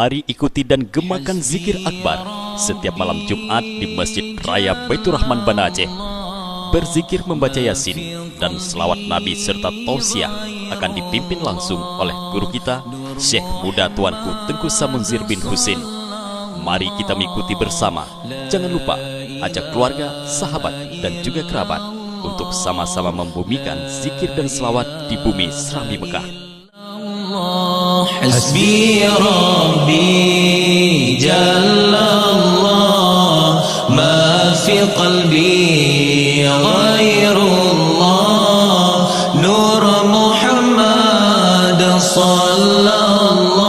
Mari ikuti dan gemakan zikir akbar setiap malam Jumat di Masjid Raya Baitur Rahman Banda Aceh. Berzikir membaca Yasin dan selawat Nabi serta tausiah akan dipimpin langsung oleh guru kita, Syekh Muda Tuanku Tengku Samunzir bin Husin. Mari kita mengikuti bersama. Jangan lupa ajak keluarga, sahabat dan juga kerabat untuk sama-sama membumikan zikir dan selawat di bumi Serambi Mekah. Hasbi Rabbi Jallallah ma fi qalbi ghairullah Nur Muhammad sallallahu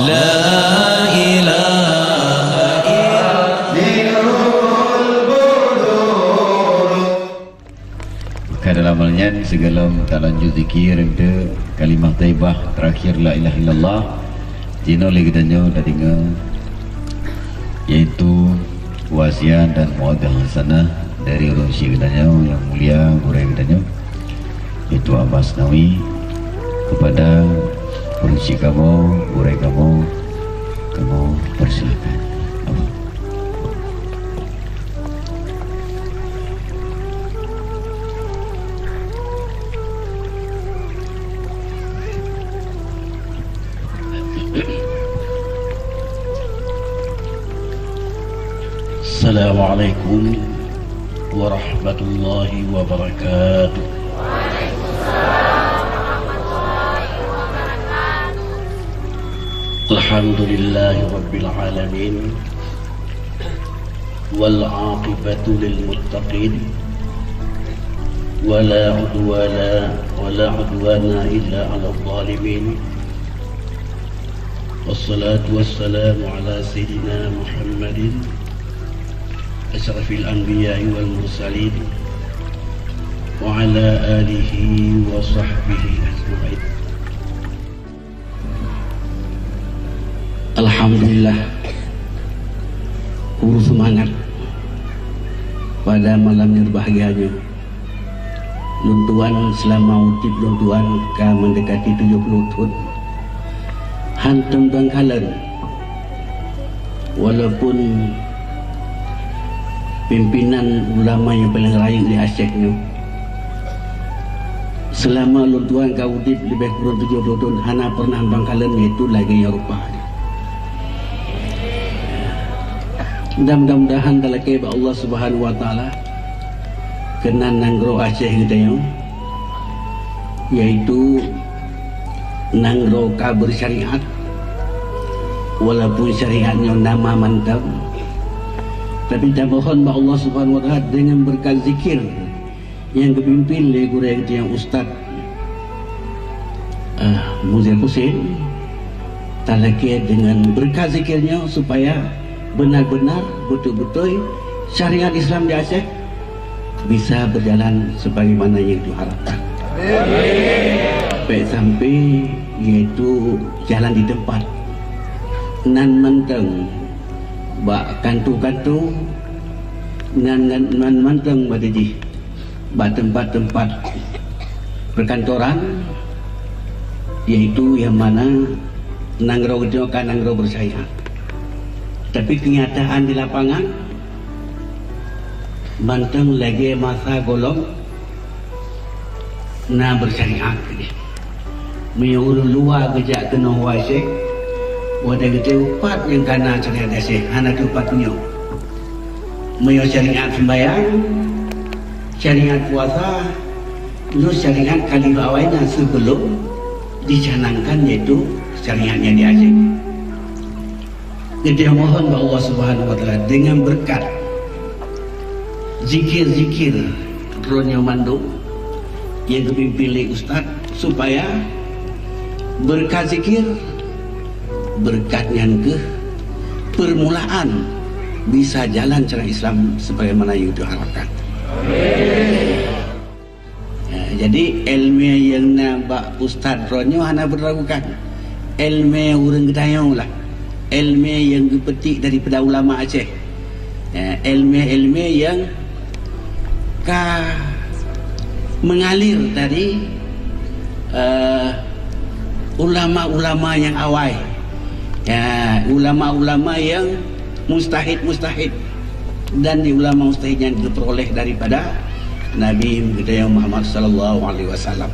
la ilaha Maka dalam amalnya segala talanjut zikir ada kalimah taibah terakhir la ilaha illallah jino lagi danyo dadinga yaitu wasiat dan muaddah hasanah dari urunsi gedanyo yang mulia guru gedanyo yaitu Abbas Nawi kepada urunsi kamu guru kamu persilakan. Assalamualaikum warahmatullahi wabarakatuh. Alhamdulillahi rabbil alamin wal aqibatu lil muttaqin wala udwana illa 'alal zalimin. Wassalatu wassalamu ala sayyidina Muhammadin asyrafil anbiya'i wal mursalin wa ala alihi wa sahbihi ajma'in. Alhamdulillah, guru semangat pada malam yang berbahagianya. Luntuan selama utip luntuan ke mendekati 70 tahun hantam Bangkalan, walaupun pimpinan ulama yang paling raya di Aceh ni selama luntuan kau udip lebih kurang 70 tahun hana pernah Bangkalan iaitu lagi Eropah. Mudah-mudahan dalam kebaikan Allah Subhanahu wa taala kena nanggro Aceh kita yaitu nanggro kabar syariat, walaupun syariatnya nama mantap, tapi kita mohon kepada Allah Subhanahu wa taala dengan berkat zikir yang dipimpin oleh guru yang Ustaz Muzir Husin, talaki dengan berkat zikirnya supaya benar-benar betul-betul syariat Islam di Aceh bisa berjalan sebagaimana yang diharapkan. Sampai iaitu jalan di tempat nan menteng bak kantu-kantu nan menteng badiji bak tempat-tempat perkantoran yaitu yang mana nanggro itu kan nanggro bersaya, tapi kenyataan di lapangan menteng lagi masa golong na bersyariat menyuruh luar kejak kena wasik wadah kita upat yang kena syariat Aceh anak upat punya menyuruh syariat sembahyang, syariat puasa, lu syariat kali bawainya sebelum dicanangkan yaitu syariatnya di Aceh. Kita mohon kepada Allah Subhanahu wa taala dengan berkat zikir-zikir Ronyo Mandu yang dipimpin oleh Ustaz supaya berkat zikir, berkat yang ke permulaan bisa jalan cara Islam sebagaimana yang diharapkan. Jadi ilmu yang nampak Ustaz Ronyo hanya beragukan ilmu orang Gedayang lah, ilmu yang dipetik daripada ulama Aceh, ilmu yang mengalir dari ulama-ulama yang awal Ya, ulama-ulama yang mustahid dan di ulama mustahid yang diperoleh daripada Nabi kita yang Muhammad sallallahu alaihi wasallam.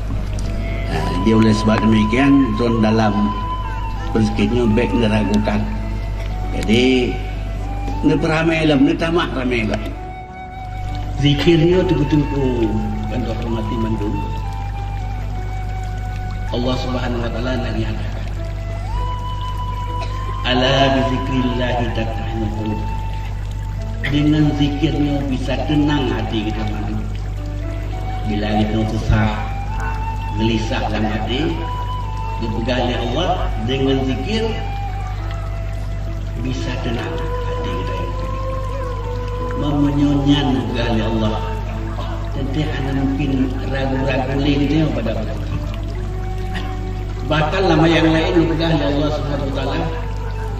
Dia oleh sebab demikian tuan dalam berzikirnya baik diragukan. Jadi neperamailah, netamak ramailah. Zikirnya betul-betul bantu hormati mandu. Allah Subhanahu wa taala lagi katakan, ala bizikrillah tatma'innul qulub. Dengan zikirnya bisa tenang hati kita mandu. Bila kita susah, gelisah dalam hati, dipegang oleh Allah, dengan zikir bisa tenang hati kita yang tadi. Memenyonyan dipegang oleh Allah. Tentu anda mungkin ragu-ragu lagi pada Allah. Bahkan lama yang lain dipegang oleh Allah Subhanahu wa taala,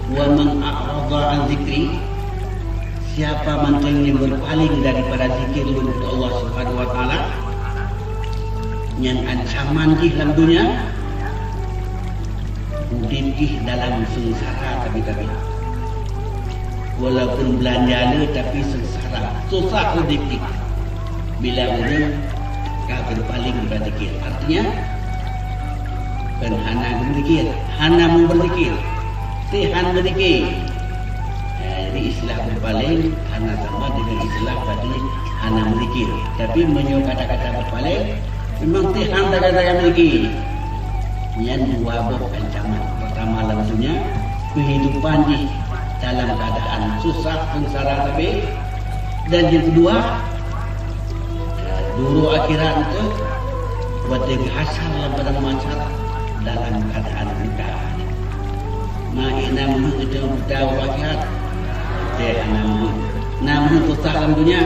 wa man a'rada an zikri, siapa mantan yang berpaling daripada zikir untuk Allah Subhanahu wa taala, yang ancaman di dalam dunia, udikih dalam sengsara tapi walaupun belanjanya tapi sengsara, susah udikih bila orang kau berpaling daripada zikir. Artinya kan hana berzikir, hana berzikir, tihan berzikir. Jadi istilah berpaling hana sama dengan istilah tadi hana berzikir. Tapi menyo kata-kata berpaling memang tihan kata-kata berzikir. Yang dua buah ancaman. Pertama langsungnya kehidupan di dalam keadaan susah, sengsara tapi, dan yang kedua dulu akhirat itu buat hasil dalam masyarakat dalam keadaan nikah. Ma'ina menurut itu bertahu akhirat dia namun susah dalam dunia.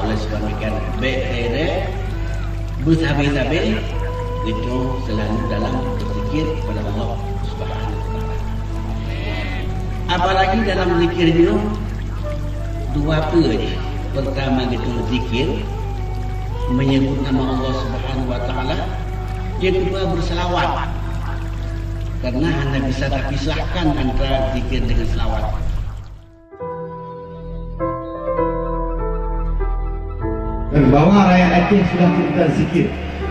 Oleh sebab itu baik bersabar-sabar itu selalu dalam berzikir kepada Allah Subhanahu wa taala. Apalagi dalam zikir itu dua perkara. Pertama itu zikir menyebut nama Allah Subhanahu wa taala. Yang kedua berselawat. Karena anda bisa terpisahkan antara zikir dengan selawat. Dan bahwa rakyat Aceh sudah kita zikir.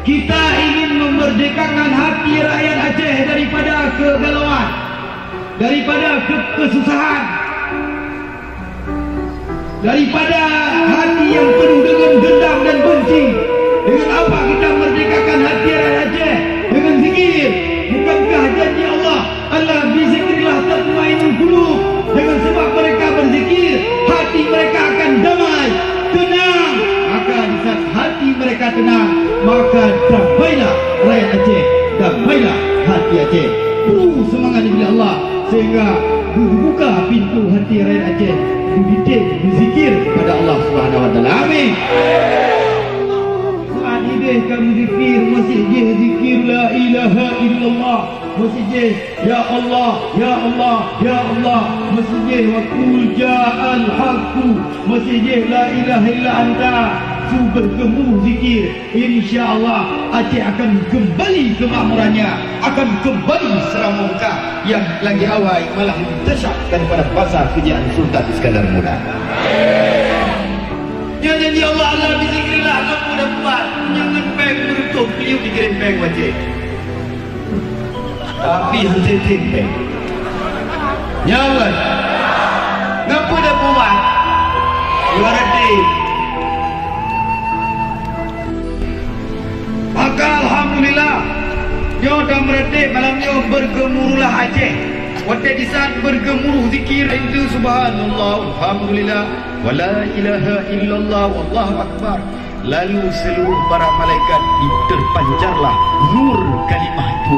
Kita ingin memerdekakan hati rakyat Aceh daripada kegalauan, daripada kesusahan, daripada hati yang penuh dengan dendam dan benci. Dengan apa kita merdekakan hati rakyat Aceh? Dengan zikir. Bukankah janji Allah, Allah bizikrillah tatma'innul qulub. Dengan sebab mereka berzikir, hati mereka akan damai, tenang. Maka di saat hati mereka tenang, maka damailah rakyat Aceh, damailah hati Aceh. Perlu semangat dari Allah sehingga dibuka pintu hati rakyat Aceh, dididik berzikir kepada Allah Subhanahu wa taala. Amin. Saat ini kami zikir, masih zikir la ilaha illallah, masih ya Allah, ya Allah, ya Allah, masih wa qul ja'al haqqu, masih la ilaha illa anta. Bergemu zikir, insya-Allah Aceh akan kembali kemakmurannya, akan kembali seramungkah yang lagi awal malah mendesak daripada pasar kerajaan Sultan Iskandar Muda. Ya janji Allah, Allah bizikrillah kamu dapat jangan peng menutup beliau dikirim peng wajib. Tapi henti peng. Jangan. Ngapa dah buat? Berarti maka alhamdulillah yo dah meretik malamnya bergemuruhlah Aceh. Waktu di saat bergemuruh zikir itu subhanallah alhamdulillah wala ilaha illallah wallahu akbar. Lalu seluruh para malaikat terpancarlah nur kalimah itu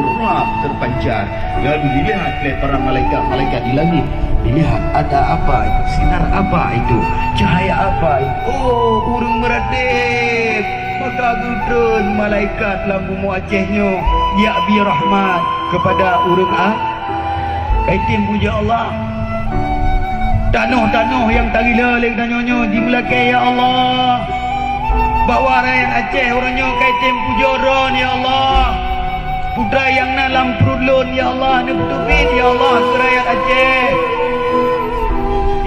terpancar. Lalu dilihat oleh para malaikat di langit. Dilihat ada apa itu, sinar apa itu, cahaya apa itu. Oh, urung meretik. Maka gudun malaikat lampu Acehnya ya bi rahmat kepada urang kaitin puja Allah. Tanah-tanah yang tagila lek danyonya di belakang ya Allah. Bawa rakyat Aceh orangnya kaitin puja ron ya Allah. Putra yang dalam perut lun ya Allah nutupin ya Allah ke rakyat Aceh.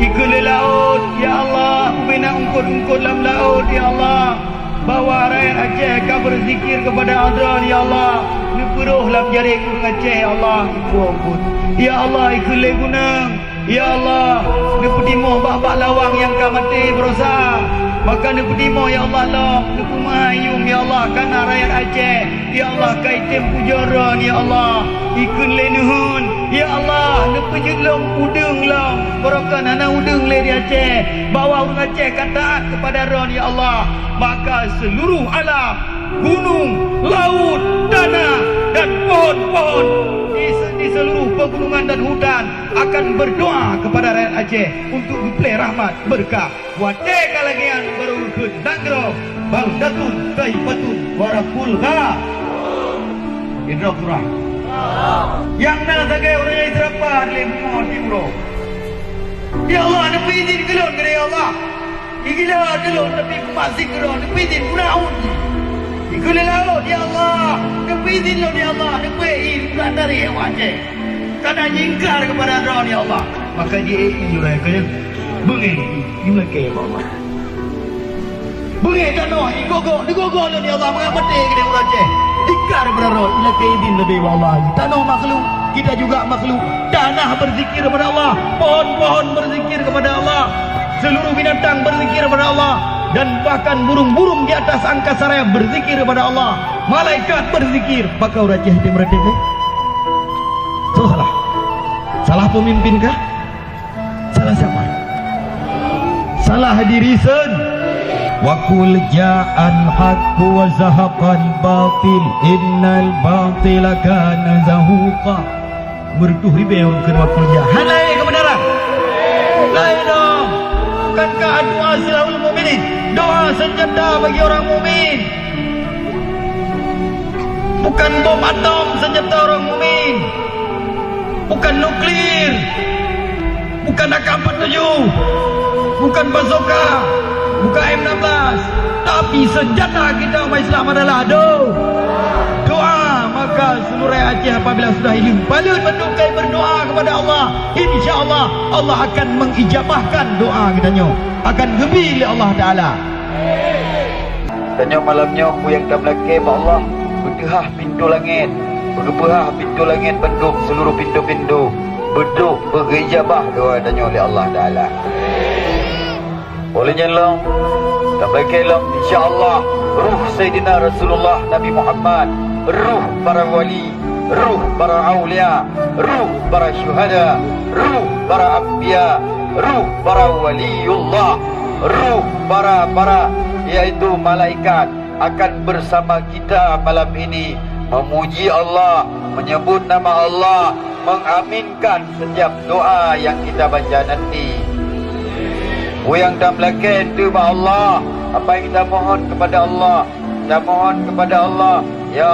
Ikut laut ya Allah, bina ungkut-ungkut dalam laut ya Allah. Bawa rakyat Aceh kau berzikir kepada Adran ya Allah. Nupuruh lam jari ku Aceh ya Allah. Ikut ya Allah, ikut le gunung ya Allah. Nuputimo bah-bah lawang yang kau mati berosa. Maka nuputimo ya Allah lah. Nupumahayum ya Allah karena rakyat Aceh ya Allah kaitim pujaran ya Allah. Ikut le nuhun ya Allah. Nupujud long udung long. Barakan anak udung le di Aceh. Bawa orang Aceh kan taat kepada Ron ya Allah. Maka seluruh alam, gunung, laut, tanah dan pohon-pohon di seluruh pegunungan dan hutan akan berdoa kepada rakyat Aceh untuk diberi rahmat berkah. Wate kalagian berukut nagro baldatun taibatun warapulga Idrakurah yang nak sebagai orang yang terapar lemah timro ya Allah nak izin kelon kepada ya Allah ikilah kelon tapi masih kelon nak izin kunaun ikulah laut ya Allah nak izin lo ya Allah nak izin bukan dari Aceh karena jingkar kepada Ron ya Allah maka dia iurai kaya bengi iurai kaya Allah bengi tak no digogo lo ya Allah mengamati ke dia orang Aceh jingkar kepada Ron iurai kaya izin lebih Allah tak no makhluk kita juga makhluk tanah berzikir kepada Allah pohon-pohon berzikir kepada Allah seluruh binatang berzikir kepada Allah dan bahkan burung-burung di atas angkasa raya berzikir kepada Allah malaikat berzikir maka orang Aceh dia merdeka so salah pemimpin kah? Salah siapa? Salah diri sendiri. Wa qul ja'al haqqu wa zahaqal batil innal batila kana zahuqa. Mertuh ribe yang kedua kerja. Halai kebenaran. Lain dong. Bukankah doa silahul mukminin? Doa senjata bagi orang mukmin. Bukan bom atom senjata orang mukmin. Bukan nuklir, bukan AK-47, bukan bazooka, bukan M16, tapi senjata kita umat Islam adalah doa. Maka seluruh rakyat Aceh apabila sudah hilang balut mendukai berdoa kepada Allah, insya-Allah Allah akan mengijabahkan doa kitanya, akan gebil Allah Taala. Tanya malamnya aku yang tak melaki Allah berdehah pintu langit bergebah pintu langit bendung seluruh pintu-pintu beduk berijabah doa tanya oleh Allah Taala. Boleh nyelong tak baik elong insya-Allah ruh Sayyidina Rasulullah Nabi Muhammad, ruh para wali, ruh para aulia, ruh para syuhada, ruh para anbiya, ruh para waliullah, ruh para iaitu malaikat akan bersama kita malam ini memuji Allah, menyebut nama Allah, mengaminkan setiap doa yang kita baca nanti. Yang tak melakukan itu Allah, apa yang kita mohon kepada Allah, kita mohon kepada Allah, ya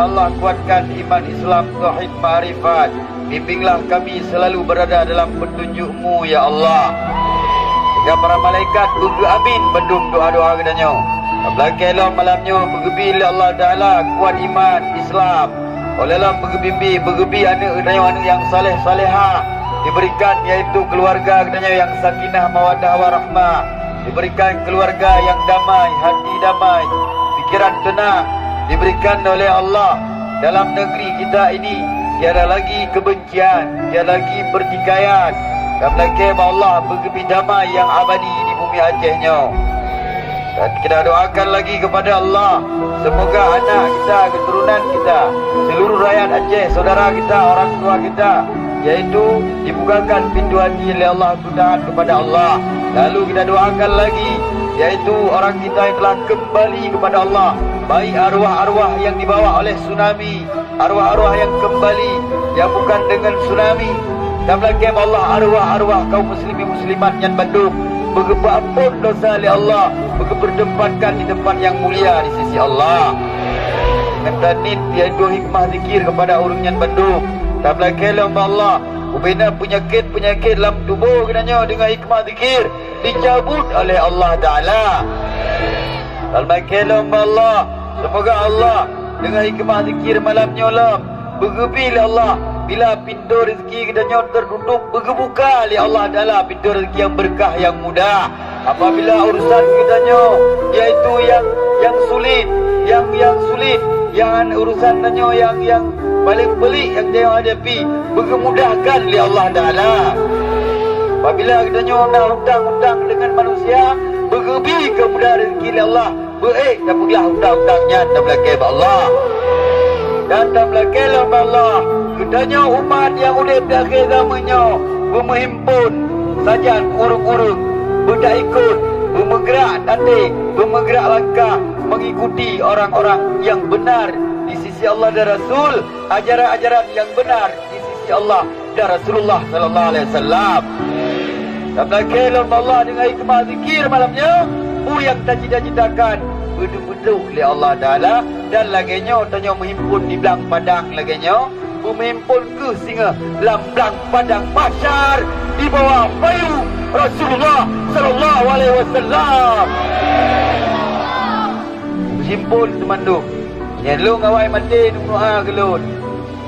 Allah kuatkan iman Islam, tauhid, ma'rifat, bimbinglah kami selalu berada dalam petunjuk-Mu ya Allah. Jika para malaikat beramin bendung doa-doa katanya. Belakanglah malamnya bergebi Allah Ta'ala kuat iman Islam. Olehlah bergebi anak yang saleh-salehah diberikan, iaitu keluarga katanya yang sakinah mawaddah warahmah, diberikan keluarga yang damai, hati damai, pikiran tenang, diberikan oleh Allah. Dalam negeri kita ini tiada lagi kebencian, tiada lagi pertikaian. Dan belakang Allah bergebi damai yang abadi di bumi Acehnya. Dan kita doakan lagi kepada Allah, semoga anak kita, keturunan kita, seluruh rakyat Aceh, saudara kita, orang tua kita, yaitu dibukakan pintu hati oleh Allah untuk taat kepada Allah. Lalu kita doakan lagi, yaitu orang kita yang telah kembali kepada Allah, baik arwah-arwah yang dibawa oleh tsunami, arwah-arwah yang kembali yang bukan dengan tsunami, dan belakang Allah arwah-arwah kaum muslimin muslimat yang Bandung berkebampun dosa oleh Allah, bertempatkan di tempat yang mulia di sisi Allah. Mentanit iaitu hikmah zikir kepada orang yang Bandung. Tak belakang Allah ubina penyakit dalam tubuh kenanya dengan hikmah zikir dicabut oleh Allah Ta'ala. Tak belakang Allah, semoga Allah dengan hikmah zikir malamnya Allah bergebi oleh Allah. Bila pintu rezeki katanya tertutup, bergebuka oleh Allah Ta'ala pintu rezeki yang berkah, yang mudah. Apabila urusan katanya iaitu yang sulit, yang sulit, yang urusan katanya yang paling pelik yang dia hadapi, berkemudahkan oleh Allah Ta'ala. Apabila katanya nak hutang-hutang dengan manusia, bergebi kemudahan rezeki oleh Allah. Baik dan pergilah hutang-hutangnya dan belakang Allah. Dan tak belakang Allah. Katanya umat yang udah di akhir zamannya bermenghimpun saja urung-urung, berdak ikut, bermegrak nanti, bermegrak langkah mengikuti orang-orang yang benar di sisi Allah dan Rasul, ajaran-ajaran yang benar di sisi Allah dan Rasulullah sallallahu alaihi wasallam. Dan belakang Allah dengan hikmah zikir malamnya, yang tak cita-citakan bedu-bedu oleh Allah Ta'ala. Dan laginya tanya menghimpun di belang padang laginya, menghimpun ke singa dalam belang padang mahsyar di bawah payu Rasulullah sallallahu alaihi wasallam. Menghimpun teman-teman nyelung awai mati doa gelun,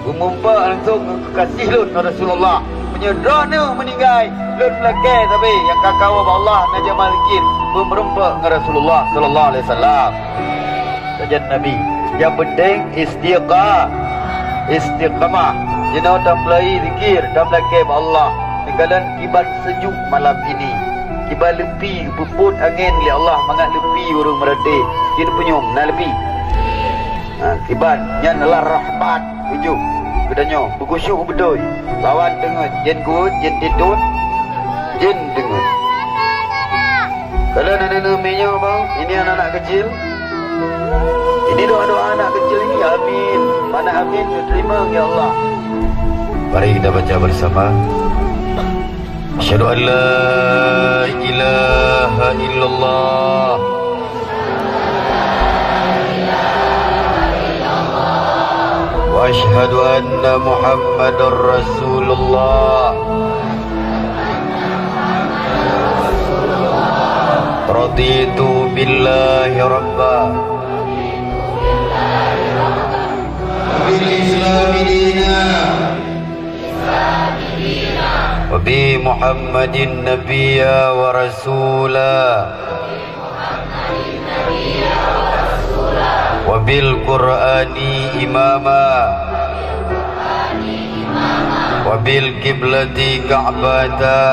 mengumpak langsung kekasih lun Rasulullah menyedana meninggal lun belakang tapi yang kakau Allah naja malkin bermerempak dengan Rasulullah sallallahu alaihi wasallam. Saja Nabi yang penting istiqamah jenau tamlai zikir tamlai Allah segala kibat sejuk malam ini, kibat lepi puput angin li Allah mangat lepi urung merade kira penyum na lepi kibat nyan adalah rahmat sejuk bedanya bergusyuk bedoy lawan dengan jen good jen tidur jen dengan. Kalau nenek minyak bang, ini anak-anak kecil. Ini doa-doa anak kecil ini, amin. Mana amin, terima ya Allah. Mari kita baca bersama. Asyhadu an la ilaha illallah. Wa asyhadu anna Muhammadar Rasulullah. Raditu billahi rabba bil islami dina wa bi Muhammadin nabiyya wa rasula wa bil Qur'ani imama wa bil qiblati ka'bata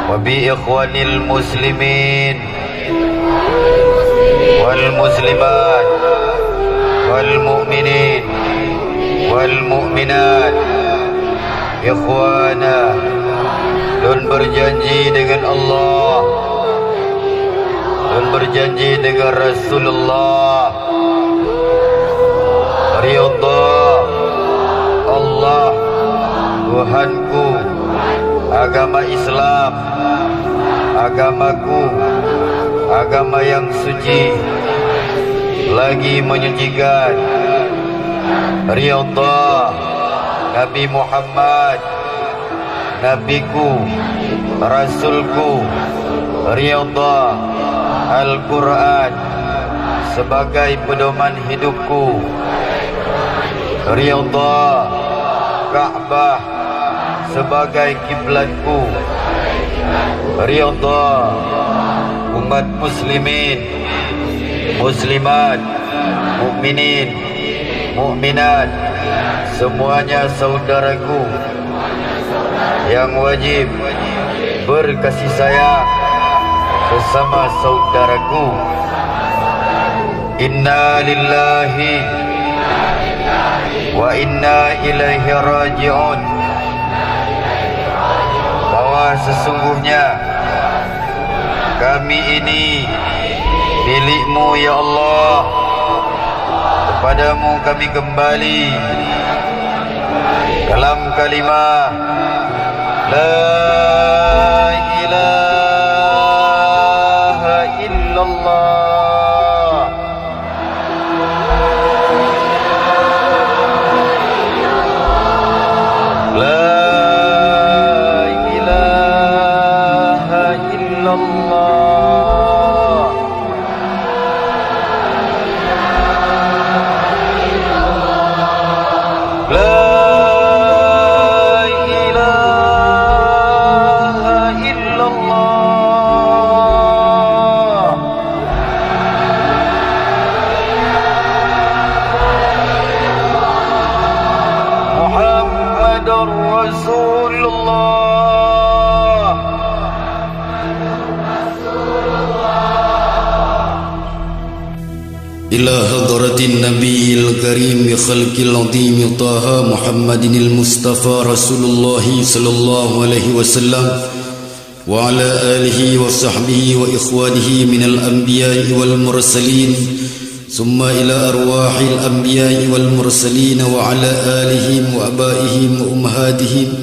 wa bi ikhwanil muslimin wal muslimat wal mu'minin wal mu'minat ikhwana dan berjanji dengan Allah dan berjanji dengan Rasulullah ridha Allah Tuhanku, agama Islam, agamaku, agama yang suci, lagi menyucikan ridha Nabi Muhammad, nabiku, rasulku, ridha Al-Quran sebagai pedoman hidupku, ridha Ka'bah sebagai kiblatku, ridha umat muslimin, muslimat, mukminin, mukminat, semuanya saudaraku yang wajib berkasih sayang sesama saudaraku. Inna lillahi wa inna ilaihi raji'un. Bahwa sesungguhnya kami ini milikmu ya Allah, kepadamu kami kembali dalam kalimah la ilaha illallah. إلى حضرة النبي الكريم بخلق العظيم طه محمد المصطفى رسول الله صلى الله عليه وسلم وعلى آله وصحبه وإخوانه من الأنبياء والمرسلين ثم إلى أرواح الأنبياء والمرسلين وعلى آلهم وأبائهم وأمهاتهم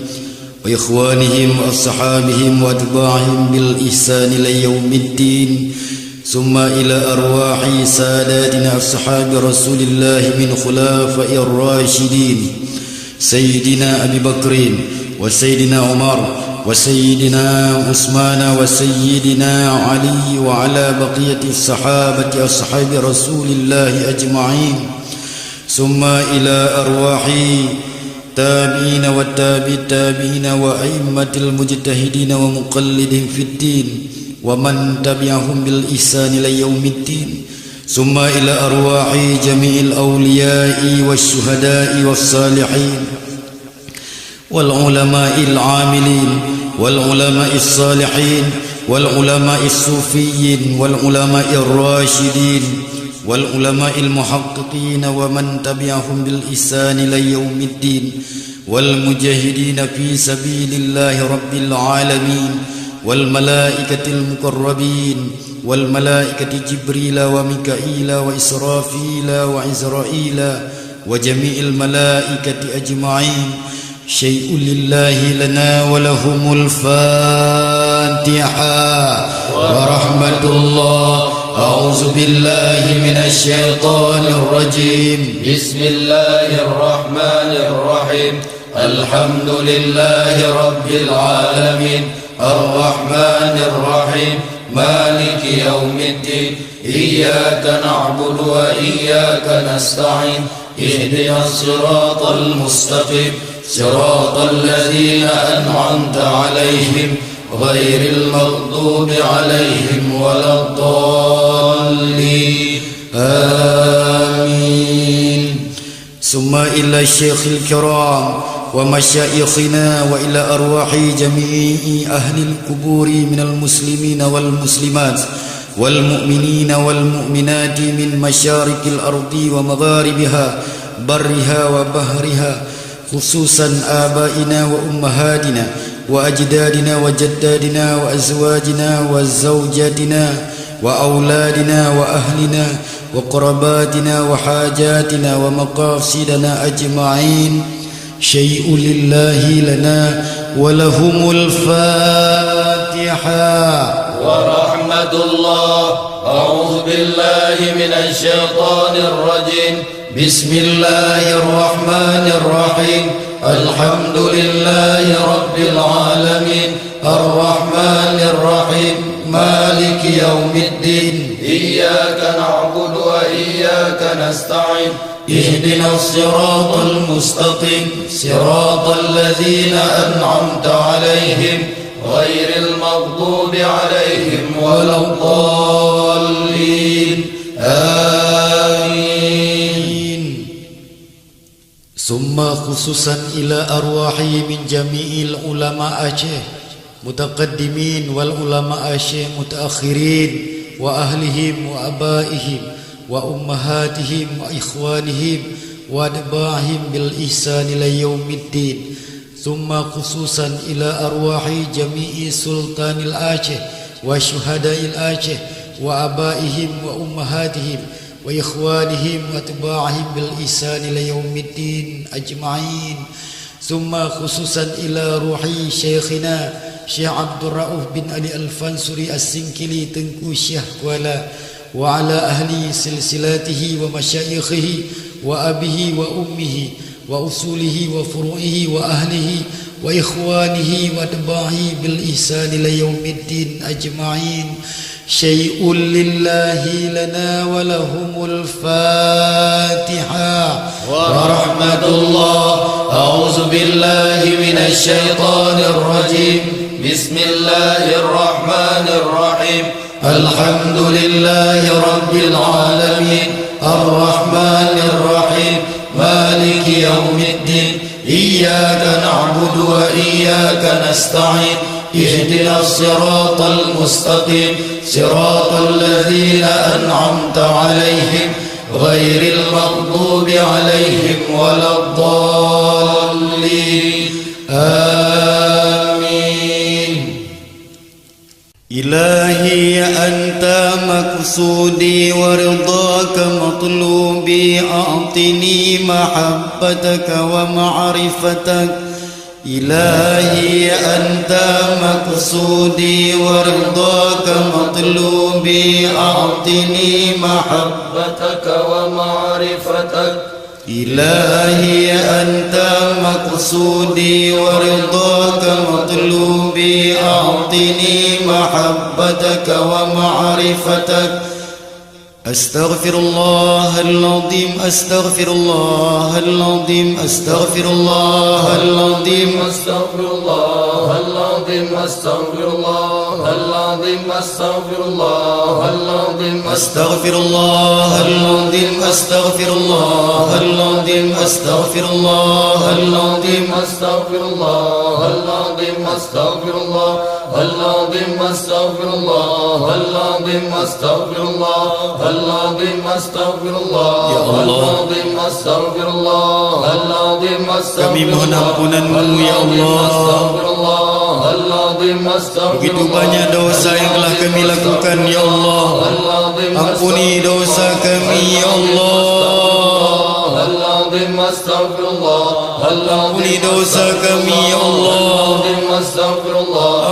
وإخوانهم وأصحابهم وأتباعهم بالإحسان إلى يوم الدين ثم إلى أرواح ساداتنا أصحاب رسول الله من خلفاء الراشدين سيدنا أبي بكر وسيدنا عمر وسيدنا عثمان وسيدنا علي وعلى بقية الصحابة أصحاب رسول الله أجمعين ثم إلى أرواح التابعين والتابعي التابعين وأئمة المجتهدين ومقلدين في الدين ومن تبعهم بالإحسان إلى يوم الدين ثم إلى أرواح جميع الأولياء والشهداء والصالحين والعلماء العاملين والعلماء الصالحين والعلماء الصوفيين والعلماء الراشدين والعلماء المحققين ومن تبعهم بالإحسان إلى يوم الدين والمجاهدين في سبيل الله رب العالمين والملائكة المقربين والملائكة جبريل وميكائيل وإسرافيل وعزرائيل وجميع الملائكة أجمعين شيء لله لنا ولهم الفاتحة ورحمة الله. أعوذ بالله من الشيطان الرجيم. بسم الله الرحمن الرحيم. الحمد لله رب العالمين الرحمن الرحيم مالك يوم الدين إياك نعبد وإياك نستعين اهدنا الصراط المستقيم صراط الذين أنعمت عليهم غير المغضوب عليهم ولا الضالين آمين. ثم إلى الشيخ الكرام ومشايخنا وإلى أرواح جميع أهل القبور من المسلمين والمسلمات والمؤمنين والمؤمنات من مشارق الأرض ومغاربها برها وبحرها خصوصا آبائنا وأمهاتنا وأجدادنا وجدادنا وأزواجنا وزوجاتنا وأولادنا وأهلنا وقرباتنا وحاجاتنا ومقاصدنا أجمعين شيء لله لنا ولهم الفاتحة ورحمة الله. أعوذ بالله من الشيطان الرجيم. بسم الله الرحمن الرحيم. الحمد لله رب العالمين الرحمن الرحيم مالك يوم الدين إياك نعبد وإياك نستعين اهدنا الصراط المستقيم صراط الذين أنعمت عليهم غير المغضوب عليهم ولا الضالين آمين. ثم خصوصا إلى أرواح من جميع العلماء أشياء متقدمين والعلماء أشياء متأخرين وأهلهم وأبائهم وأمهاتهم وإخوانهم وأتباعهم بالإحسان إلى يوم الدين ثم خصوصا إلى أرواح جميع سلطان الآشة وشهداء الآشة وأبائهم وأمهاتهم وإخوانهم وأتباعهم بالإحسان إلى يوم الدين أجمعين ثم خصوصا إلى روح شيخنا شيخ عبد الرؤوف بن علي الفانسوري السنكلي تنكو شيخ كوالا وعلى أهل سلسلاته ومشايخه وأبيه وأمه وأصوله وفروعه وأهله وإخوانه وأتباعه بالإحسان إلى يوم الدين أجمعين شيء لله لنا ولهم الفاتحة ورحمة الله. أعوذ بالله من الشيطان الرجيم. بسم الله الرحمن الرحيم. الحمد لله رب العالمين الرحمن الرحيم مالك يوم الدين إياك نعبد وإياك نستعين اهدنا الصراط المستقيم صراط الذين أنعمت عليهم غير المغضوب عليهم ولا الضالين آمين. إلهي أنت مقصودي ورضاك مطلوبي، أعطني محبتك ومعرفتك. إلهي أنت مقصودي ورضاك مطلوبي، أعطني محبتك ومعرفتك. إلهي أنت مقصودي ورضاك مطلوبي، أعطني محبتك ومعرفتك. أستغفر الله العظيم أستغفر الله العظيم أستغفر الله العظيم أستغفر الله العظيم أستغفر الله العظيم أستغفر الله العظيم أستغفر الله العظيم أستغفر الله العظيم أستغفر الله العظيم أستغفر الله العظيم أستغفر الله العظيم أستغفر الله العظيم أستغفر الله العظيم أستغفر الله العظيم أستغفر الله العظيم Kami mohon ampunan-Mu ya Allah. Begitu banyak dosa yang telah kami lakukan ya Allah. Ampuni dosa kami ya Allah. Ampuni dosa kami ya Allah.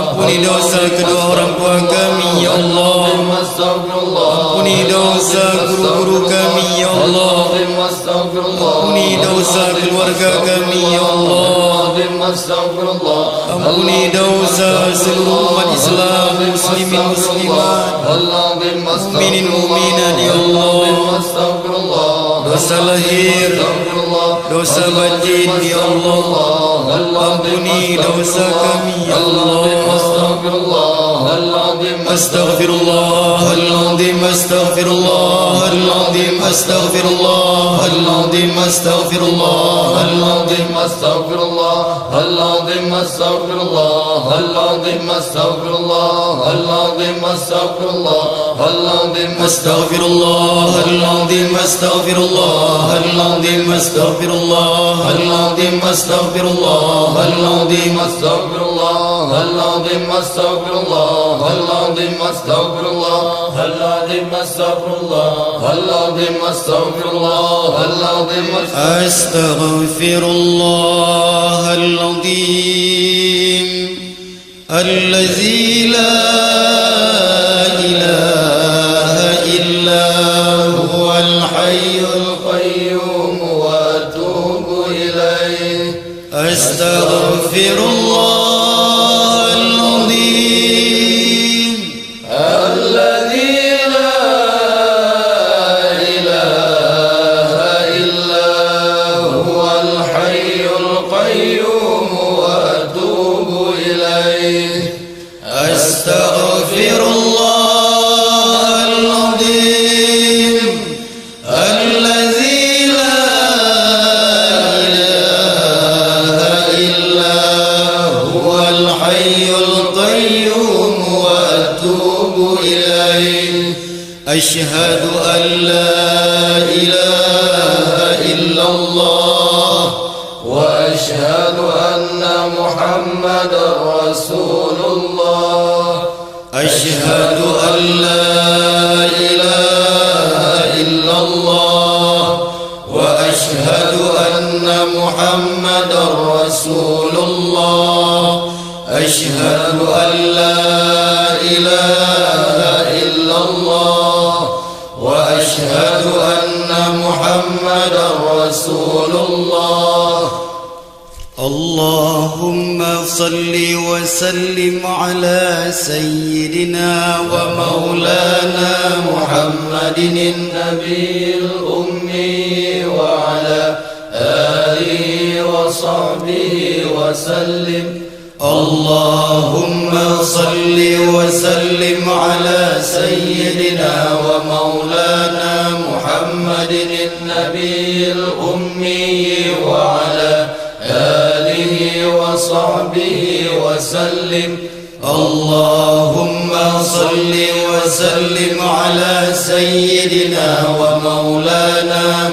Ampuni dosa kedua orang tua kami ya Allah. Ampuni dosa guru-guru kami ya Allah. Ampuni dosa keluarga kami ya Allah. Ampuni dosa seluruh umat Islam, muslimin muslimat, mukminin mukminat ya Allah. Dosa lahir, dosa batin ya Allah. Ampuni dosa kami ya Allah. Astaghfirullahaladzim Astaghfirullahaladzim Astaghfirullahaladzim Astaghfirullahaladzim Astaghfirullahaladzim Astaghfirullahaladzim Astaghfirullahaladzim Astaghfirullahaladzim Astaghfirullahaladzim Astaghfirullahaladzim Astaghfirullahaladzim Astaghfirullahaladzim Astaghfirullahaladzim Astaghfirullahaladzim Astaghfirullahaladzim Astaghfirullahaladzim Astaghfirullahaladzim Astaghfirullahaladzim Allazi la ilaha illa huwal hayyul qayyum wa atubu ilayh. Astaghfirullahaladzim Allazi la ilaha illa huwal hayyul qayyum wa atubu ilayh. Astaghfirullahaladzim Allazi la ilaha illa huwal hayyul qayyum wa atubu ilayh. Ashhadu an la ilaha illallah wa ashhadu anna Muhammadar Rasulullah. Ashhadu an la ilaha illallah wa ashhadu anna Muhammadar Rasulullah. Ashhadu an la ilaha illallah wa ashhadu anna Muhammadar Rasulullah. Allahumma salli wa sallim ala sayyidina wa maulana Muhammadin nabiyil ummi wa ala alihi wa sahbihi wa sallim. Allahumma salli wa sallim ala sayyidina wa maulana Muhammadin nabiyil ummi wa ala آله وصحبه وسلم. اللهم صل وسلم على سيدنا ومولانا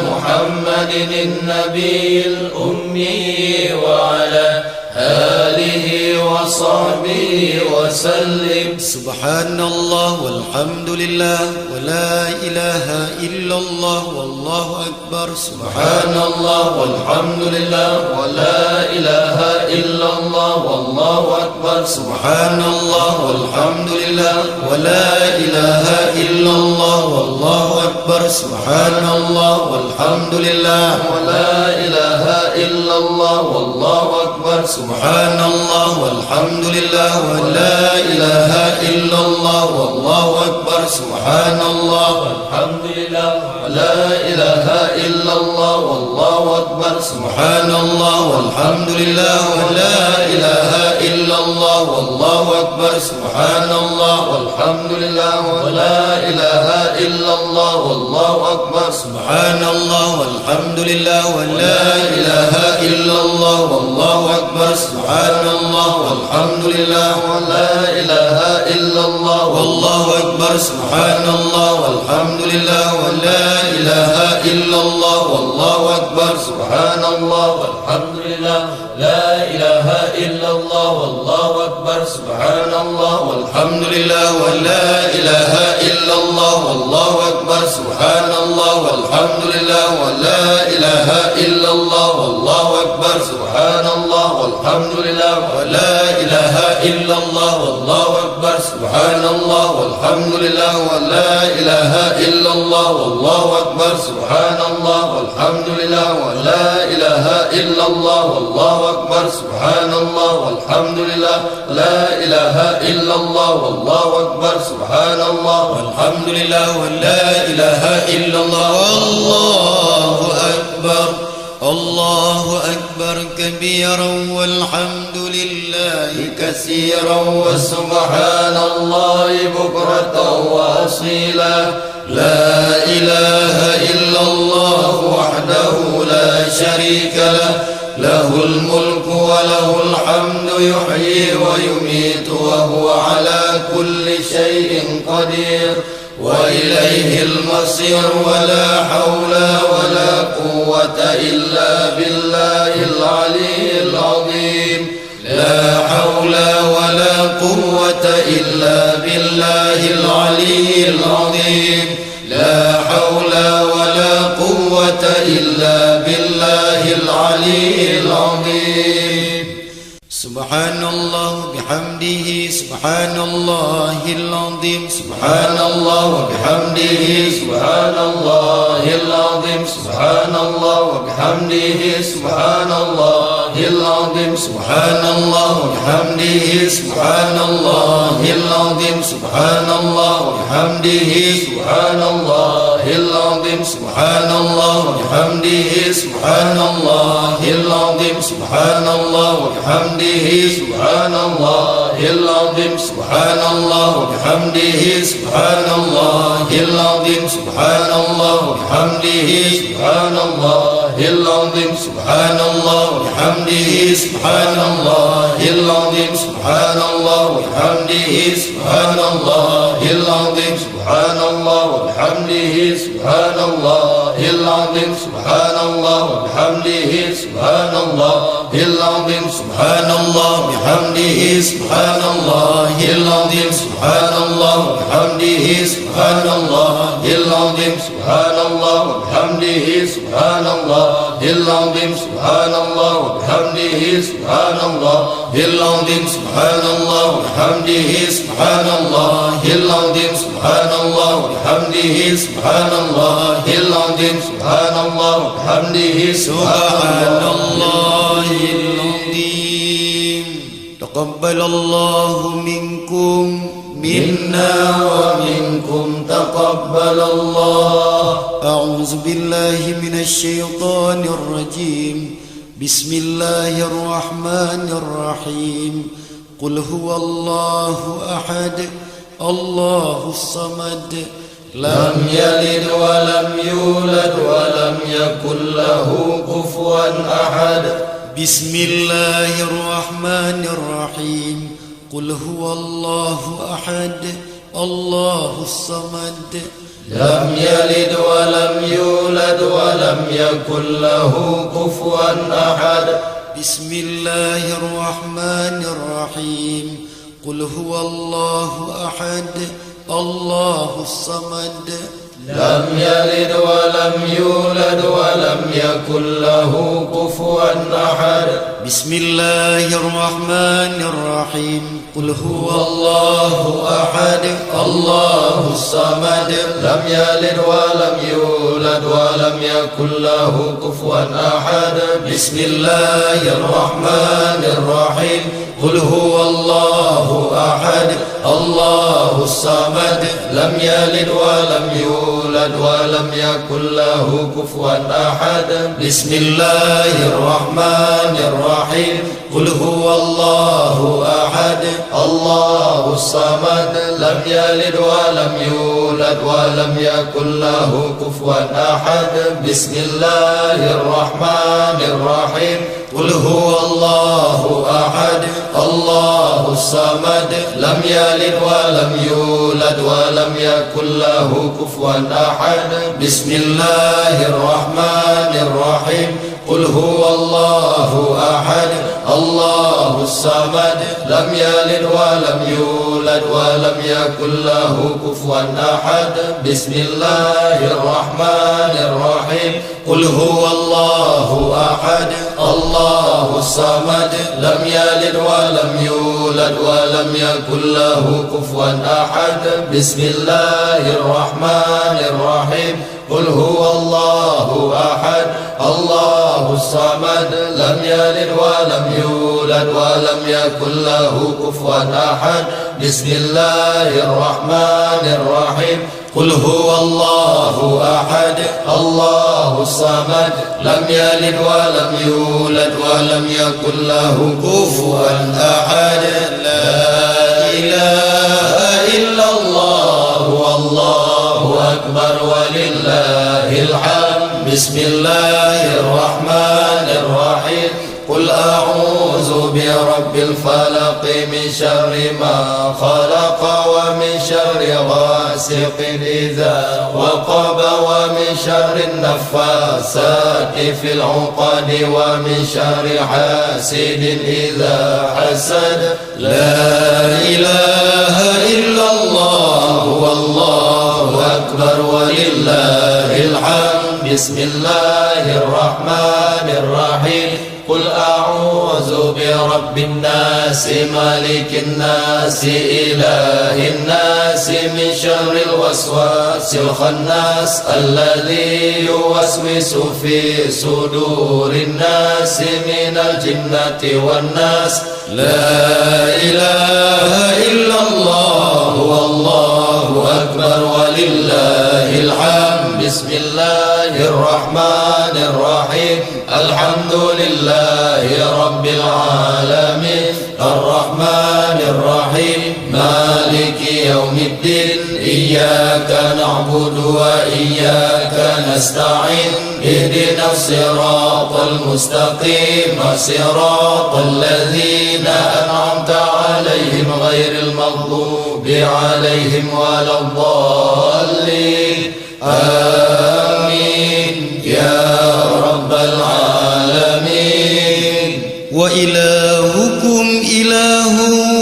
محمد النبي الأمي وعلى آله وصحبه وسلم. سبحان الله والحمد لله ولا إله إلا الله والله أكبر. سبحان الله والحمد لله ولا إله إلا الله والله أكبر. سبحان الله والحمد لله ولا إله إلا الله والله أكبر. سبحان الله والحمد لله ولا إله إلا الله والله أكبر. سبحان الله والحمد لله ولا إله إلا الله والله أكبر. سبحان الله والحمد لله ولا إله إلا الله والله أكبر. سبحان الله والحمد لله ولا إله إلا الله والله أكبر. سبحان الله والحمد لله ولا إله إلا الله والله أكبر. سبحان الله والحمد لله ولا إله إلا الله والله أكبر. سبحان الله والحمد لله ولا إله إلا الله والله أكبر. سبحان الله والحمد لله ولا إله إلا الله والله أكبر. سبحان الله والحمد لله لا إله إلا الله والله أكبر. سبحان الله والحمد لله ولا إله إلا الله والله أكبر. سبحان الله والحمد لله ولا إله إلا الله والله أكبر. سبحان الله والحمد لله ولا إله إلا الله والله أكبر. سبحان الله والحمد لله ولا إله إلا الله والله أكبر. سبحان الله والحمد لله ولا إله إلا الله والله أكبر. سبحان الله والحمد لله لا إله إلا الله والله أكبر. سبحان الله والحمد لله ولا إله إلا الله والله أكبر. الله أكبر كبيرا والحمد لله كثيرا وسبحان الله بكرة وأصيلا. لا إله إلا الله وحده لا شريك له له الملك وله الحمد يحيي ويميت وهو على كل شيء قدير وإليه المصير ولا حول ولا قوة إلا بالله العلي العظيم. لا حول ولا قوة إلا بالله العلي العظيم. لا حول ولا قوة إلا بالله العلي العظيم. سبحان الله بحمده سبحان الله العظيم. سبحان الله وبحمده سبحان الله العظيم. سبحان الله وبحمده سبحان الله العظيم. سبحان الله وبحمده سبحان الله العظيم. سبحان الله وبحمده سبحان الله العظيم. سبحان الله وبحمده سبحان الله العظيم. سبحان الله وبحمده سبحان الله العظيم. سبحان الله وبحمده سبحان الله العظيم. سبحان الله وبحمده سبحان الله العظيم. سبحان الله وبحمده سبحان الله العظيم. سبحان الله وبحمده سبحان الله العظيم. سبحان الله وبحمده سبحان الله العظيم. سبحان الله وبحمده سبحان الله العظيم. سبحان الله بحمده سبحان الله العظيم. سبحان الله وبحمده سبحان الله العظيم. سبحان الله وبحمده سبحان الله العظيم. سبحان الله وبحمده سبحان الله العظيم. سبحان الله وبحمده سبحان الله العظيم. سبحان الله وبحمده سبحان الله العظيم. سبحان الله وبحمده سبحان الله العظيم. تقبل الله منكم منا ومنكم تقبل الله. أعوذ بالله من الشيطان الرجيم. بسم الله الرحمن الرحيم. قل هو الله أحد الله الصمد لم يلد ولم يولد ولم يكن له كفوا أحد. بسم الله الرحمن الرحيم. قل هو الله أحد الله الصمد لم يلد ولم يولد ولم يكن له كفوا أحد بسم الله الرحمن الرحيم قل هو الله أحد الله الصمد لم يلد ولم يولد ولم يكن له كفوا أحد بسم الله الرحمن الرحيم قل هو الله أحد الله الصمد لم يلد ولم يولد ولم يكن له كفوا أحد بسم الله الرحمن الرحيم قل هو الله أحد الله الصمد لم يلد ولم يولد ولم يكن له كفوا أحد بسم الله الرحمن الرحيم قل هو الله أحد الله الصمد لم يلد ولم يولد ولم يكن له كفوا أحد بسم الله الرحمن الرحيم قل هو الله أحد الله الصمد لم يلد ولم يولد ولم يكن له كفوا أحد بسم الله الرحمن الرحيم قل هو الله أحد الله الصمد لم يلد ولم يولد ولم يكن له كفوا أحد بسم الله الرحمن الرحيم قل هو الله أحد الله الصمد لم يلد ولم يولد ولم يكن له كفوا أحد بسم الله الرحمن الرحيم قل هو الله أحد الله الصمد لم يلد ولم يولد ولم يكن له كفوا أحد بسم الله الرحمن الرحيم قل هو الله أحد الله الصمد لم يلد ولم يولد ولم يكن له كفوا أحد لا إله إلا الله والله أكبر ولله الحمد بسم الله الرحمن الرحيم قل أعوذ برب الفلق من شر ما خلق ومن شر غاسق إذا وقب ومن شر النفاثات في العقد ومن شر حاسد إذا حسد لا إله إلا الله والله أكبر ولله الحمد بسم الله الرحمن الرحيم قل أعوذ برب الناس ملك الناس إله الناس من شر الوسواس الخناس الذي يوسوس في صدور الناس من الجنة والناس لا إله إلا الله والله أكبر ولله الحمد بسم الله الرحمن الرحيم الحمد لله رب العالمين الرحمن الرحيم مالك يوم الدين إياك نعبد وإياك نستعين اهدنا الصراط المستقيم صراط الذين أنعمت عليهم غير المغضوب عليهم ولا الضالين آمين يا رب العالمين وإلهكم إله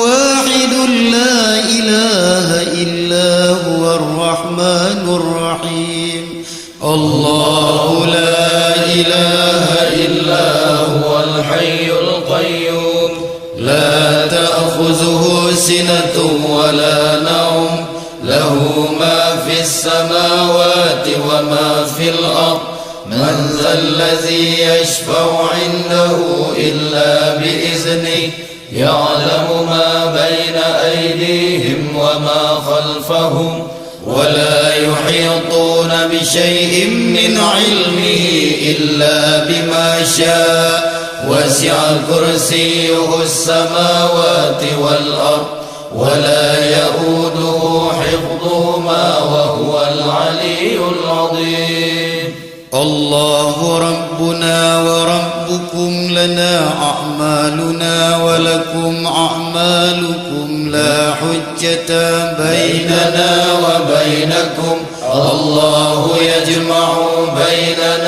واحد لا إله إلا هو الرحمن الرحيم الله لا إله إلا هو الحي القيوم لا تأخذه سنة ولا نوم له ما في السماوات وما في الأرض من ذا الذي يشفع عنده إلا بإذنه يعلم ما بين أيديهم وما خلفهم ولا يحيطون بشيء من علمه إلا بما شاء وسع كرسيه السماوات والأرض ولا يؤوده حفظهما وهو العلي العظيم الله ربنا وربكم لنا أعمالنا ولكم أعمالكم لا حجة بيننا وبينكم الله يجمع بيننا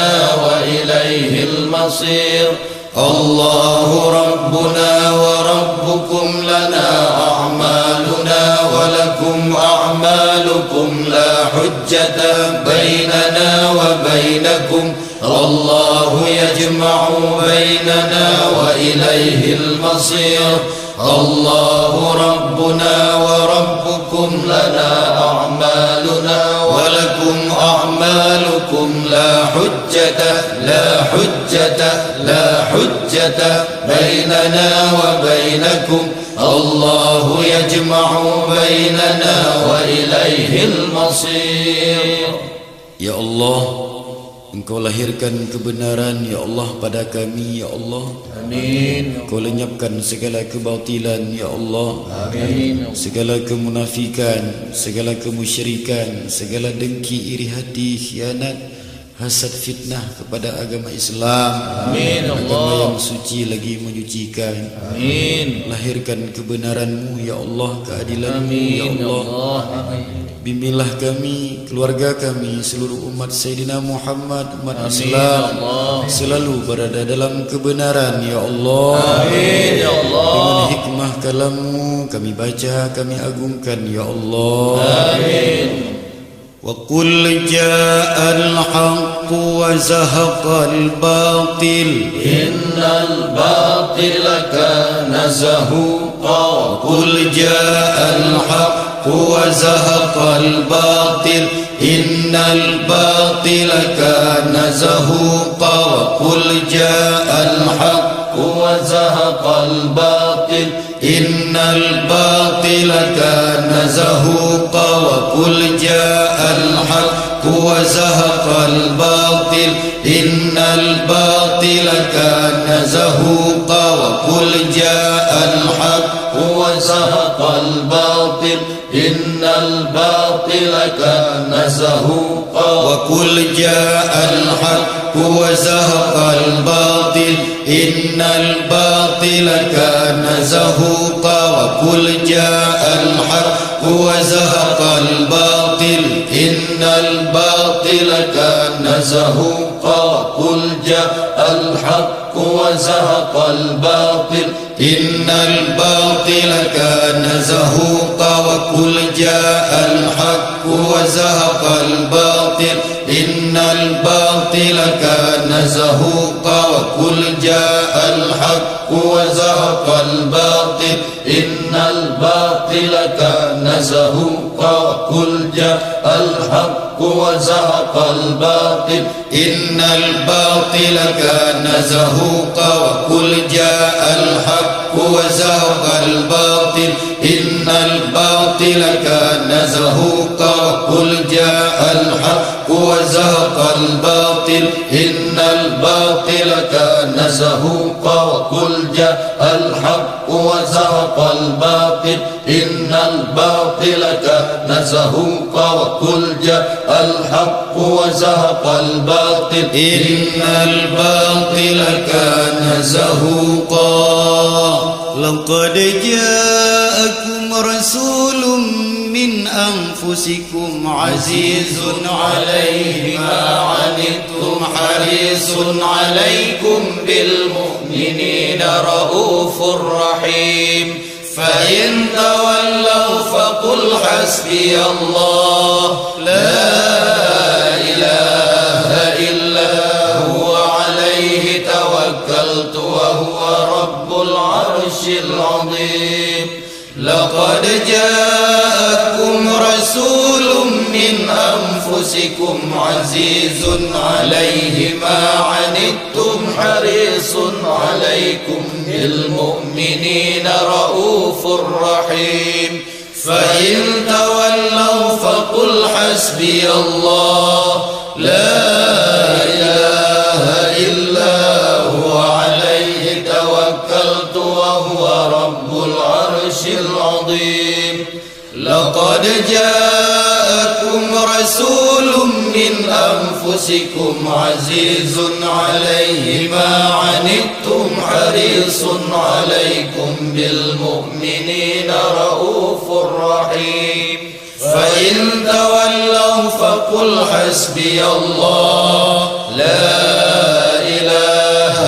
المصير الله ربنا وربكم لنا أعمالنا ولكم أعمالكم لا حجة بيننا وبينكم الله يجمع بيننا وإليه المصير الله ربنا وربكم لنا أعمالنا ولكم أعمالكم لا حجة بيننا وبينكم الله يجمع بيننا وإليه المصير. Ya Allah, Engkau lahirkan kebenaran ya Allah pada kami ya Allah. Amin. Engkau lenyapkan segala kebatilan ya Allah. Amin. Segala kemunafikan, segala kemusyrikan, segala dengki, iri hati, khianat, hasad, fitnah kepada agama Islam. Amin ya Allah. Agama yang suci lagi menyucikan. Amin. Lahirkan kebenaran-Mu ya Allah, keadilan-Mu ya Amin Allah. Amin. Bimbinglah kami, keluarga kami, seluruh umat Sayyidina Muhammad, umat Amin, Islam ya Allah. selalu berada dalam kebenaran ya Allah. Amin ya Allah. Dengan hikmah kalam-Mu kami baca, kami agungkan ya Allah. Amin. وقل جاء الحق وزهق الباطل إن الباطل كان زهوقا وقل جاء الحق وزهق الباطل إن الباطل كان زهوقا وقل جاء الحق وزهق الباطل إن الباطل كان زهوقا وقل جاء الحق وزهق الباطل إن الباطل كان زهوقا وقل جاء الحق وزهق الباطل إن الباطل كان زهوقا وقل جاء الحق وزهق الباطل إن الباطل كان زهوقا وقل جاء الحق وزهق الباطل إن الباطل كان زهوقا وقل جاء الحق وزهق الباطل إن الباطل كان زهوقا وقل جاء الحق وزهق الباطل إن الباطل كان زهوقا وقل جاء الحق وزهق الباطل إن الباطل كان زهوقا وقل جاء الحق وزهق الباطل إن الباطل كان زهوقا وقل جاء الحق وزهق الباطل إن الباطل كان زهوقا وقل جاء الحق وزهق الباطل إن الباطل كان زهوقا وقل جاء الحق وزهق الباطل إن الباطل كان زهوقا وقل جاء الحق وزهق الباطل إن الباطل كان زهوقا لقد جاءكم رسول من أنفسكم عزيز عليه ما عنتم حريص عليكم بالمؤمنين رؤوف رحيم فإن تولوا فقل حسبي الله لا إله إلا هو عليه توكلت وهو رب العرش العظيم لقد جاءكم رسول من أنفسكم عزيز عليه ما عنتم حريص عليكم بالمؤمنين رؤوف رحيم فإن تولوا فقل حسبي الله لا إله إلا هو عليه توكلت وهو رب العرش العظيم لقد جاءكم رسول من أنفسكم عزيز عليه ما عنتم حريص عليكم بالمؤمنين رؤوف رحيم فإن تولوا فقل حسبي الله لا إله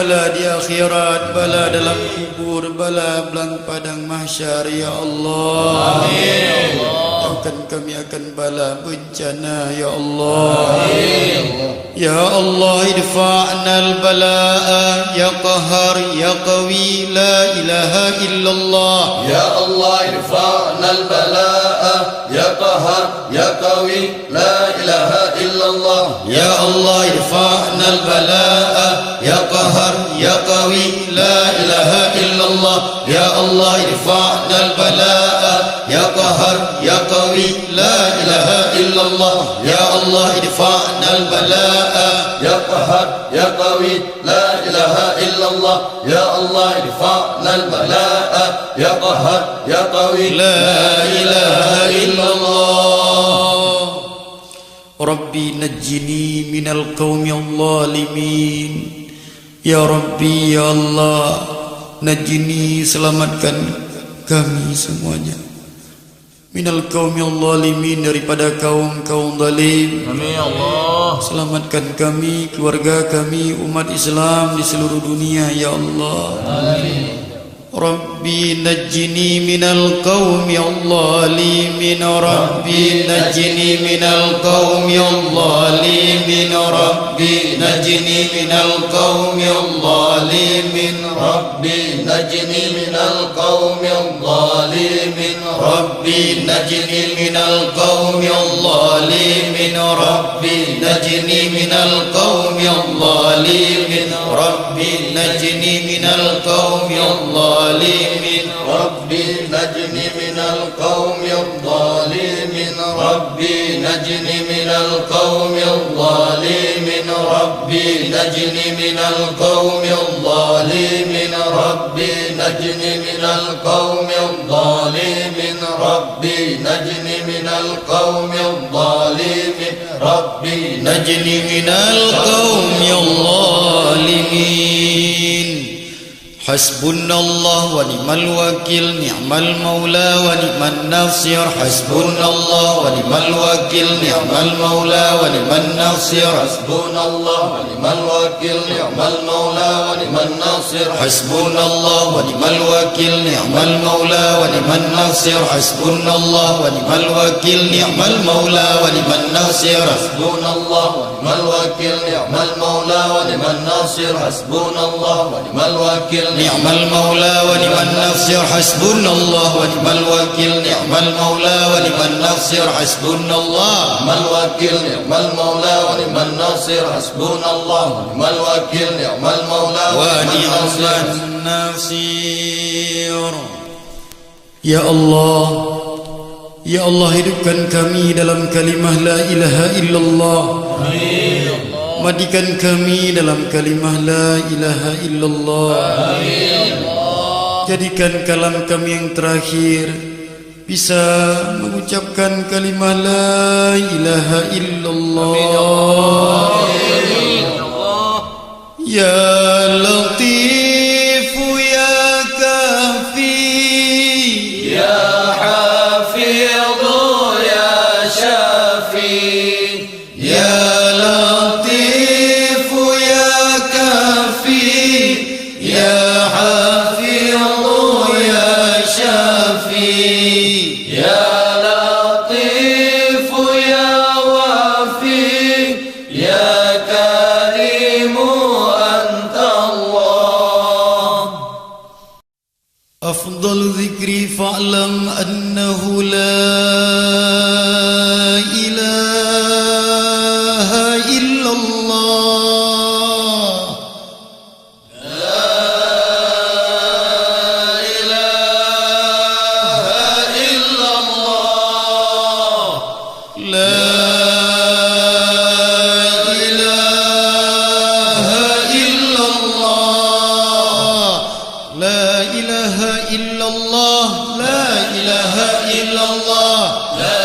bala di akhirat, bala dalam kubur, bala belang padang mahsyar ya Allah. Amin. Kami akan bala bencana ya Allah. Amin. Ya Allah idfa'na al-bala'a ya qahar ya qawi la ilaha illallah. Ya Allah idfa'na al-bala'a ya qahar ya qawi la ilaha illallah. Ya Allah idfa'na al-bala'a ya qahar ya qawi la ilaha illallah. Ya Allah idfa'na al-bala'a ya qahar ya qawi la ilaha illallah. Ya Allah idfa'na al-bala'a ya qahar ya qawi la ilaha illallah. Ya Allah idfa'na al-bala'a ya qahar ya qawi la ilaha illallah. Rabbi najjini minal qawmi al-zalimin. Ya Rabbi ya Allah, najjini, selamatkan kami semuanya minal qawmi al-zalimin, daripada kaum-kaum zalim. Amin ya Allah. Selamatkan kami, keluarga kami, umat Islam di seluruh dunia ya Allah. Amin. Rabbi najjini minal qawmi al-zalimin. Rabbi najjini minal qawmi al-zalimin. Rabbi najjini minal qawmi al-zalimin. Rabbi najjini minal qawmi al-zalimin. Rabbi najjini minal qawmi al-zalimin. Rabbi najjini minal qawmi al-zalimin. Rabbi najjini minal qawmi al-zalimin. Rabbi najjini minal qawmi al-zalimin. Rabbi najjini minal qawmi al-zalimin. Rabbi najjini minal qawmi al-zalimin. Rabbi najjini minal qawmi al-zalimin. Rabbi najjini minal qawmi al-zalimin. Rabbi najjini minal qawmi al-zalimin. Hasbunallah wa ni'mal wakil, ni'mal maula wa ni'man nasir. Hasbunallah wa ni'mal wakil, ni'mal maula wa ni'man nasir. Hasbunallah wa ni'mal wakil, ni'mal maula wa ni'man nasir. Hasbunallah wa ni'mal wakil, ni'mal maula wa ni'man nasir. Hasbunallah wa ni'mal wakil, ni'mal maula wa ni'man nasir. Hasbunallah wa ni'mal wakil, ni'mal maula wa ni'man nasir. Hasbunallah wa ni'mal wakil, ni'mal maula wa ni'man nasir. Hasbunallah wa ni'mal wakil, ni'mal maula wa ni'man nasir. Hasbunallah ni'mal wakil, ni'mal maula wa ni'man nasir. Hasbunallah ni'mal wakil, ni'mal maula wa ni'man nasir. Ya Allah, ya Allah, hidupkan kami dalam kalimah la ilaha illallah. Amin. Matikan kami dalam kalimah la ilaha illallah. Amin. Jadikan kalam kami yang terakhir bisa mengucapkan kalimah la ilaha illallah. Amin. Ya Latif ya Kafi ya Hafidh ya Shafi ya أفضل ذكري فاعلم أنه لا إله إلا الله. لا إله إلا الله. لا إله إلا الله. لا إله إلا الله. لا إله إلا الله. لا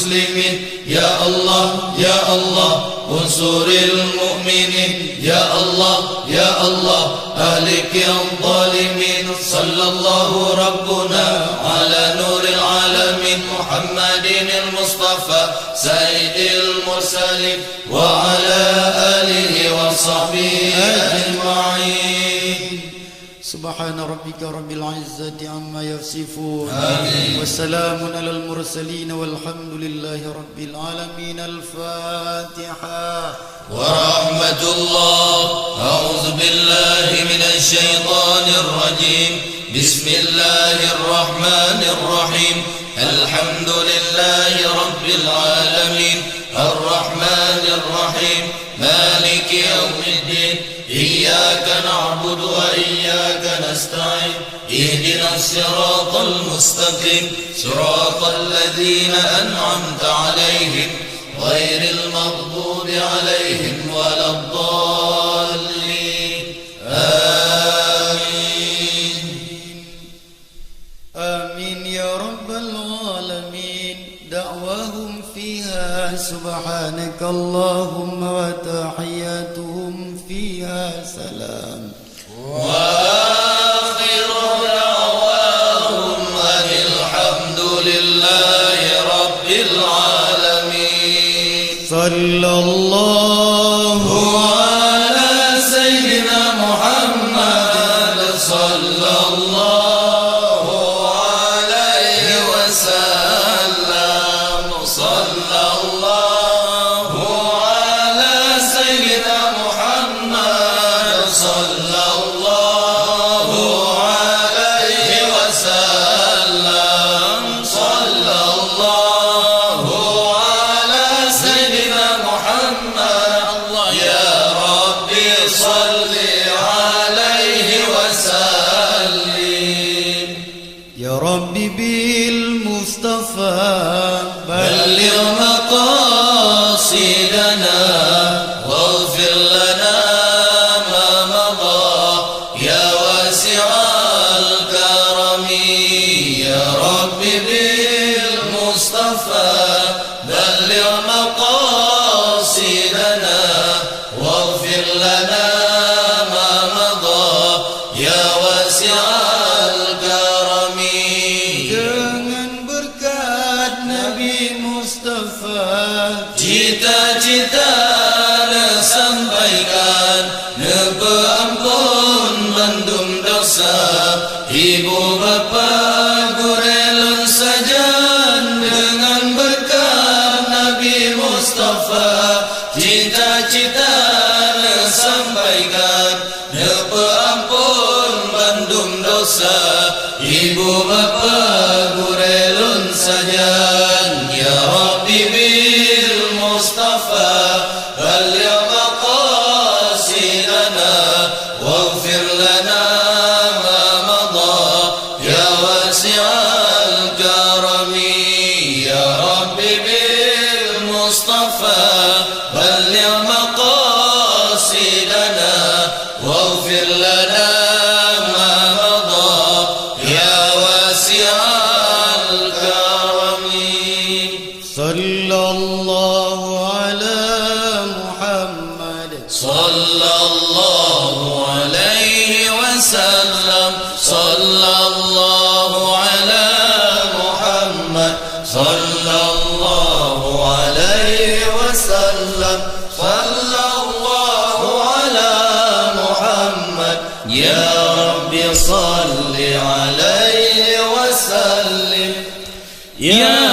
المسلمين يا الله يا الله انصر المؤمنين يا الله يا الله أهلك الظالمين صلى الله ربنا على نور العالمين محمد المصطفى سيد المرسلين وعلى آله وصحبه أجمعين سبحان ربك رب العزة عما يصفون آمين والسلام على المرسلين والحمد لله رب العالمين الفاتحة ورحمة الله أعوذ بالله من الشيطان الرجيم بسم الله الرحمن الرحيم الحمد لله رب العالمين الرحمن الرحيم مالك يوم الدين إياك نعبد وإياك نستعين اهدنا الصراط المستقيم صراط الذين أنعمت عليهم غير المغضوب عليهم ولا الضالين آمين آمين يا رب العالمين دعواهم فيها سبحانك اللهم وتحياتهم فيها سلام وآخر دعواهم أن الحمد لله رب العالمين صلى الله على سيدنا محمد صلى الله عليه وسلم صلى الله على سيدنا محمد صلى الله عليه وسلم صلى الله على سيدنا محمد يا ربي صل عليه وسلم يا رب بالمصطفى بلغ مقاصدنا واغفر لنا ما مضى يا واسع الكرم يا رب بالمصطفى بلغ مقاصدنا واغفر لنا ما مضى يا واسع الكرم dengan berkat Nabi Mustafa cita-cita sampaikan ampun bandum dosa ibu bapa gurelun sajan dengan berkat Nabi Mustafa cita-cita sampaikan ampun bandum dosa ibu bapa gurelun sajan ya Rabbi bil Mustafa balligh maqasidana waghfir lana ma madha ya wasi'al karami ya Rabbi bil Mustafa balligh maqasidana waghfir lana ma madha ya wasi'al karami صلى الله على محمد صلى الله عليه وسلم صلى الله على محمد صلى الله عليه وسلم صلى الله على محمد يا رب صل عليه وسلم يا